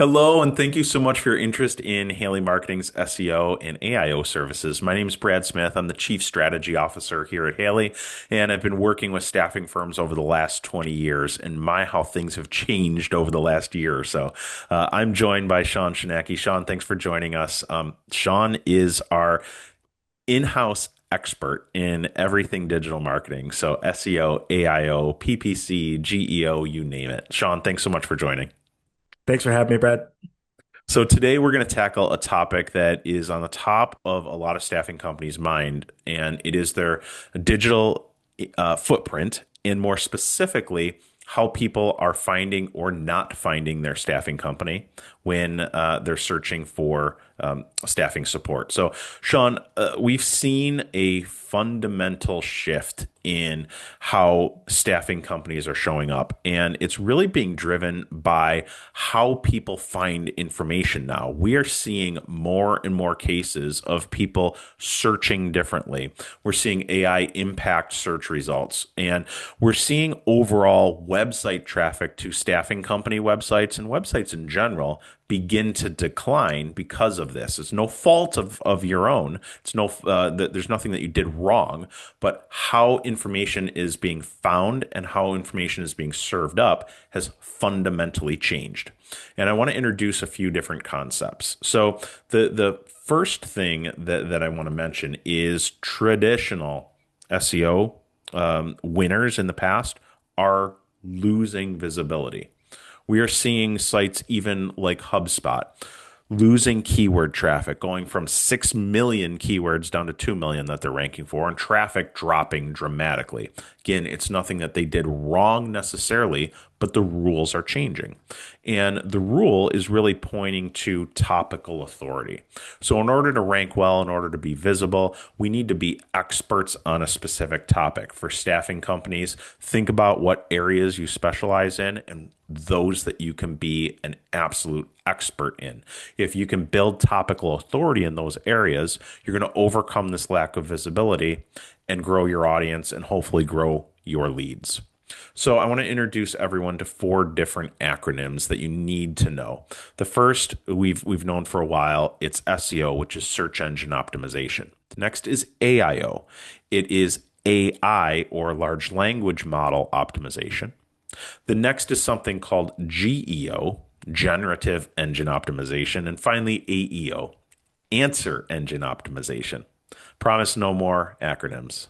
Hello, and thank you so much for your interest in Haley Marketing's SEO and AIO services. My name is Brad Smith. I'm the Chief Strategy Officer here at Haley, and I've been working with staffing firms over the last 20 years, and my, how things have changed over the last year or so. I'm joined by Sean Shinaki. Sean, thanks for joining us. Sean is our in-house expert in everything digital marketing. So SEO, AIO, PPC, GEO, you name it. Sean, thanks so much for joining. Thanks for having me, Brad. So today we're going to tackle a topic that is on the top of a lot of staffing companies' mind, and it is their digital footprint, and more specifically, how people are finding or not finding their staffing company when they're searching for staffing support. So, Sean, we've seen a fundamental shift in how staffing companies are showing up, and it's really being driven by how people find information now. We are seeing more and more cases of people searching differently. We're seeing AI impact search results, and we're seeing overall website traffic to staffing company websites and websites in general begin to decline because of this. It's no fault of your own. It's no there's nothing that you did wrong, but how information is being found and how information is being served up has fundamentally changed. And I want to introduce a few different concepts. So the first thing that I want to mention is traditional SEO winners in the past are losing visibility. We are seeing sites even like HubSpot losing keyword traffic, going from 6 million keywords down to 2 million that they're ranking for, and traffic dropping dramatically. Again, it's nothing that they did wrong necessarily, but the rules are changing. And the rule is really pointing to topical authority. So, in order to rank well, in order to be visible, we need to be experts on a specific topic. For staffing companies, think about what areas you specialize in and those that you can be an absolute expert in. If you can build topical authority in those areas, you're going to overcome this lack of visibility and grow your audience and hopefully grow your leads. So I want to introduce everyone to four different acronyms that you need to know. The first we've known for a while, it's SEO, which is search engine optimization. The next is AIO. It is AI or large language model optimization. The next is something called GEO, generative engine optimization, and finally AEO, answer engine optimization. Promise no more acronyms.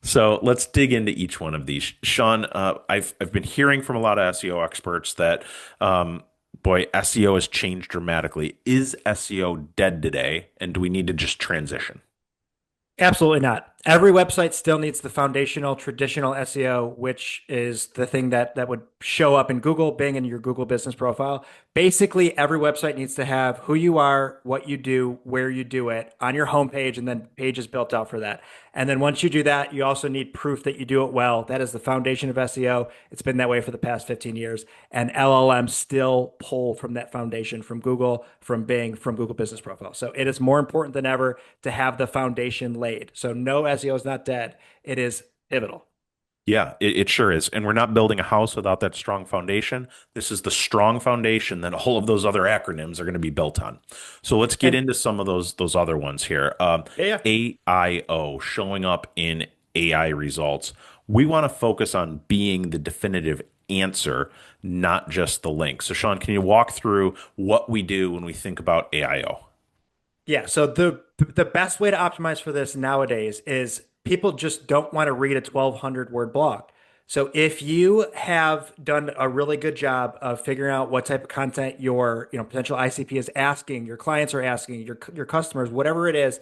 So let's dig into each one of these. Sean, I've been hearing from a lot of SEO experts that boy, SEO has changed dramatically. Is SEO dead today, and do we need to just transition? Absolutely not. Every website still needs the foundational traditional SEO, which is the thing that would show up in Google, Bing, and your Google business profile. Basically, every website needs to have who you are, what you do, where you do it on your homepage, and then pages built out for that. And then once you do that, you also need proof that you do it well. That is the foundation of SEO. It's been that way for the past 15 years. And LLMs still pull from that foundation from Google, from Bing, from Google Business Profile. So it is more important than ever to have the foundation laid. So no, SEO is not dead. It is pivotal. Yeah, it sure is. And we're not building a house without that strong foundation. This is the strong foundation that all of those other acronyms are going to be built on. So let's get And into some of those other ones here. yeah, AIO showing up in AI results. We want to focus on being the definitive answer, not just the link. So Sean, can you walk through what we do when we think about AIO? yeah. So the best way to optimize for this nowadays is people just don't want to read a 1,200 word blog. So if you have done a really good job of figuring out what type of content your potential ICP is asking, your clients are asking, your customers, whatever it is,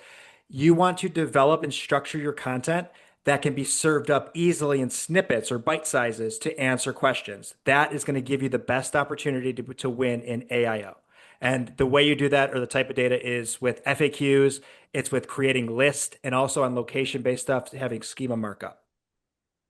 you want to develop and structure your content that can be served up easily in snippets or bite sizes to answer questions. That is going to give you the best opportunity to win in AIO. And the way you do that or the type of data is with FAQs, it's with creating lists, and also on location-based stuff, having schema markup.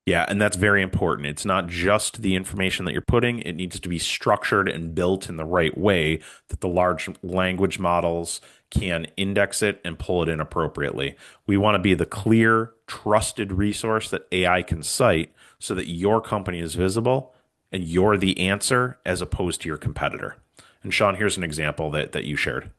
Yeah, and that's very important. It's not just the information that you're putting, it needs to be structured and built in the right way that the large language models can index it and pull it in appropriately. We want to be the clear, trusted resource that AI can cite so that your company is visible and you're the answer as opposed to your competitor. And Sean, here's an example that you shared.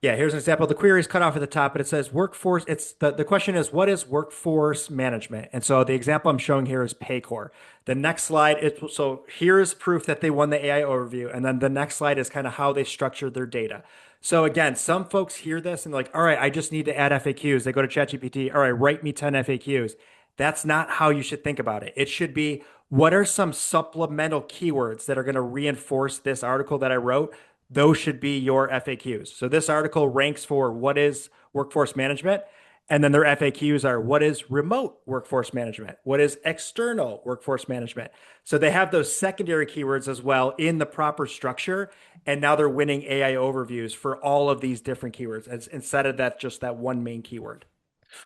Yeah, here's an example. The query is cut off at the top, but it says workforce. It's the question is, what is workforce management? And so the example I'm showing here is Paycor. The next slide is so here's proof that they won the AI overview. And then the next slide is kind of how they structured their data. So again, some folks hear this and like, all right, I just need to add FAQs. They go to ChatGPT, all right, write me 10 FAQs. That's not how you should think about it. It should be what are some supplemental keywords that are going to reinforce this article that I wrote? Those should be your FAQs. So this article ranks for what is workforce management. And then their FAQs are what is remote workforce management? What is external workforce management? So they have those secondary keywords as well in the proper structure. And now they're winning AI overviews for all of these different keywords instead of that just that one main keyword.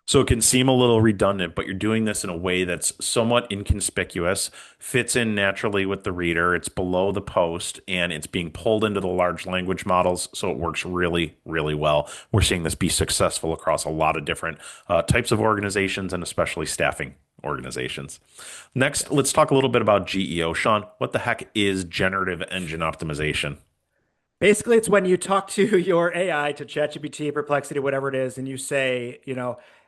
So it can seem a little redundant, but you're doing this in a way that's somewhat inconspicuous, fits in naturally with the reader. It's below the post and it's being pulled into the large language models. So it works really, really well. We're seeing this be successful across a lot of different types of organizations and especially staffing organizations. Next, Yes. let's talk a little bit about GEO. Sean, what the heck is generative engine optimization? Basically, it's when you talk to your AI, to ChatGPT, Perplexity, whatever it is, and you say,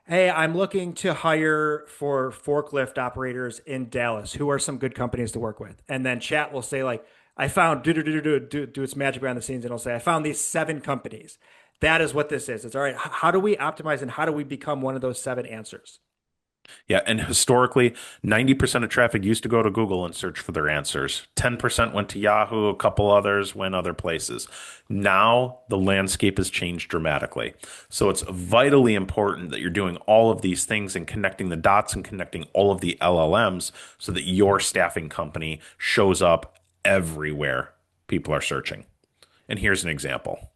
hey, I'm looking to hire for forklift operators in Dallas. Who are some good companies to work with? And then Chat will say, like, I found do its magic behind the scenes, and it'll say, I found these 7 companies. That is what this is. It's all right. How do we optimize and how do we become one of those 7 answers? Yeah, and historically, 90% of traffic used to go to Google and search for their answers. 10% went to Yahoo, a couple others went other places. Now, the landscape has changed dramatically. So it's vitally important that you're doing all of these things and connecting the dots and connecting all of the LLMs so that your staffing company shows up everywhere people are searching. And here's an example.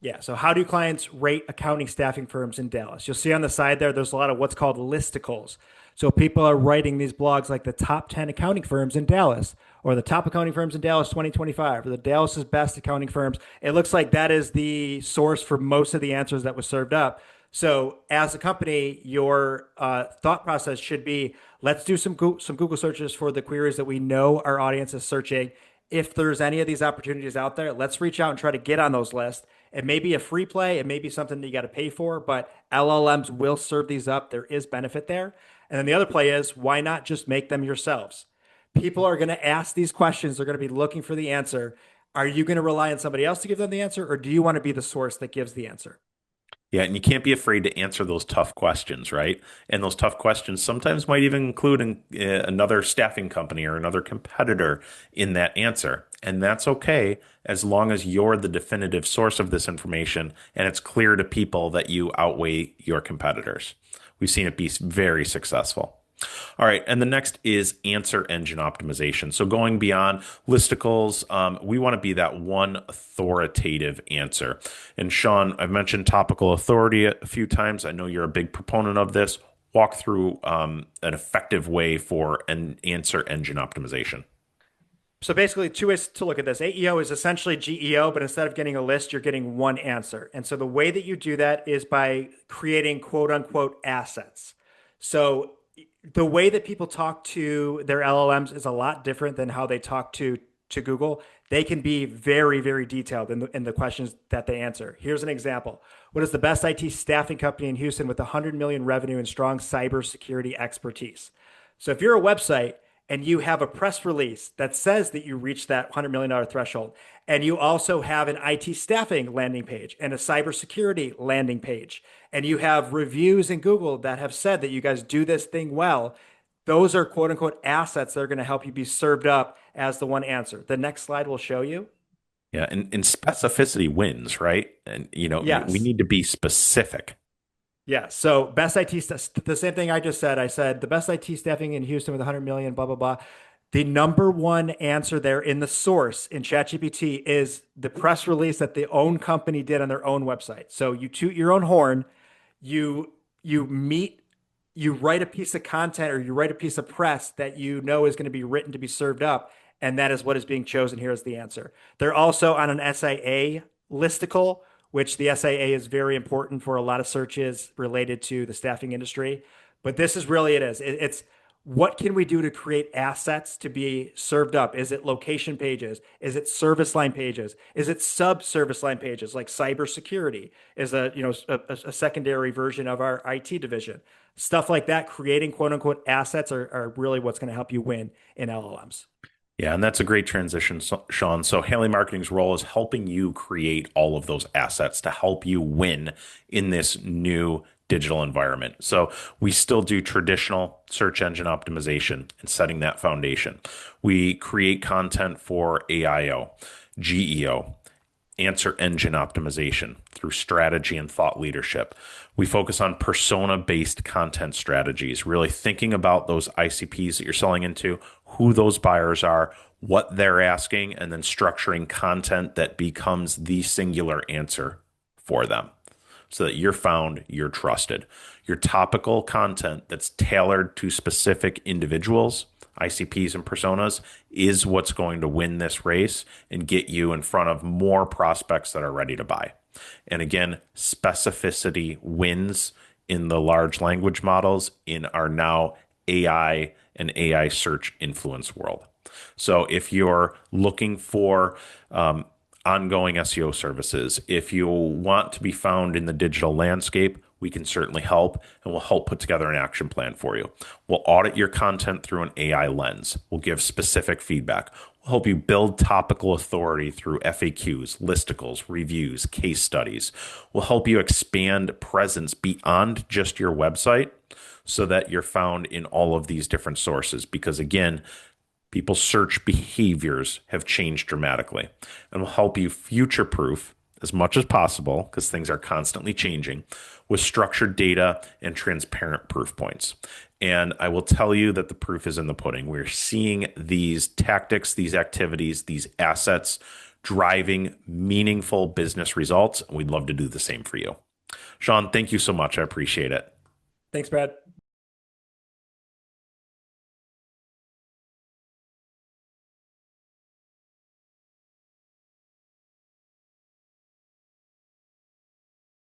Yeah. So, how do clients rate accounting staffing firms in Dallas? You'll see on the side there, there's a lot of what's called listicles. So, people are writing these blogs like the top 10 accounting firms in Dallas, or the top accounting firms in Dallas 2025, or the Dallas's best accounting firms. It looks like that is the source for most of the answers that was served up. So, as a company, your thought process should be let's do some Google searches for the queries that we know our audience is searching. If there's any of these opportunities out there, let's reach out and try to get on those lists. It may be a free play, it may be something that you got to pay for, but LLMs will serve these up. There is benefit there. And then the other play is why not just make them yourselves? People are going to ask these questions, they're going to be looking for the answer. Are you going to rely on somebody else to give them the answer, or do you want to be the source that gives the answer? Yeah, and you can't be afraid to answer those tough questions, right? And those tough questions sometimes might even include another staffing company or another competitor in that answer. And that's okay as long as you're the definitive source of this information and it's clear to people that you outweigh your competitors. We've seen it be very successful. All right, and the next is answer engine optimization. So going beyond listicles, we want to be that one authoritative answer. And Sean, I've mentioned topical authority a few times. I know you're a big proponent of this. Walk through an effective way for an answer engine optimization. So basically, 2 ways to look at this. AEO is essentially GEO, but instead of getting a list, you're getting one answer. And so the way that you do that is by creating quote unquote assets. So the way that people talk to their LLMs is a lot different than how they talk to Google. They can be very, very detailed in the questions that they answer. Here's an example. What is the best IT staffing company in Houston with 100 million revenue and strong cybersecurity expertise? So if you're a website and you have a press release that says that you reached that $100 million threshold, and you also have an IT staffing landing page and a cybersecurity landing page, and you have reviews in Google that have said that you guys do this thing well, those are quote unquote assets that are going to help you be served up as the one answer. The next slide will show you. Yeah, and specificity wins, right? And we Yes. need to be specific. Yeah. So best IT, the same thing I just said. I said the best IT staffing in Houston with 100 million, blah, blah, blah. The number one answer there in the source in ChatGPT is the press release that the own company did on their own website. So you toot your own horn, you you meet, you write a piece of content or you write a piece of press that you know is going to be written to be served up, and that is what is being chosen here as the answer. They're also on an SIA listicle, which the SIA is very important for a lot of searches related to the staffing industry. But this is really it is. It's what can we do to create assets to be served up? Is it location pages? Is it service line pages? Is it sub service line pages like cybersecurity is a secondary version of our IT division? Stuff like that, creating quote unquote assets are really what's going to help you win in LLMs. Yeah, and that's a great transition, Sean. So, Haley Marketing's role is helping you create all of those assets to help you win in this new digital environment. So, we still do traditional search engine optimization and setting that foundation. We create content for AIO, GEO, answer engine optimization through strategy and thought leadership. We focus on persona based content strategies, really thinking about those ICPs that you're selling into, who those buyers are, what they're asking, and then structuring content that becomes the singular answer for them so that you're found, you're trusted. Your topical content that's tailored to specific individuals, ICPs, and personas is what's going to win this race and get you in front of more prospects that are ready to buy. And again, specificity wins in the large language models in our now AI and AI search influence world. So if you're looking for ongoing SEO services, if you want to be found in the digital landscape, we can certainly help and we'll help put together an action plan for you. We'll audit your content through an AI lens. We'll give specific feedback. We'll help you build topical authority through FAQs, listicles, reviews, case studies. We'll help you expand presence beyond just your website so that you're found in all of these different sources. Because again, people's search behaviors have changed dramatically and will help you future proof as much as possible because things are constantly changing with structured data and transparent proof points. And I will tell you that the proof is in the pudding. We're seeing these tactics, these activities, these assets driving meaningful business results. And we'd love to do the same for you. Sean, thank you so much. I appreciate it. Thanks, Brad.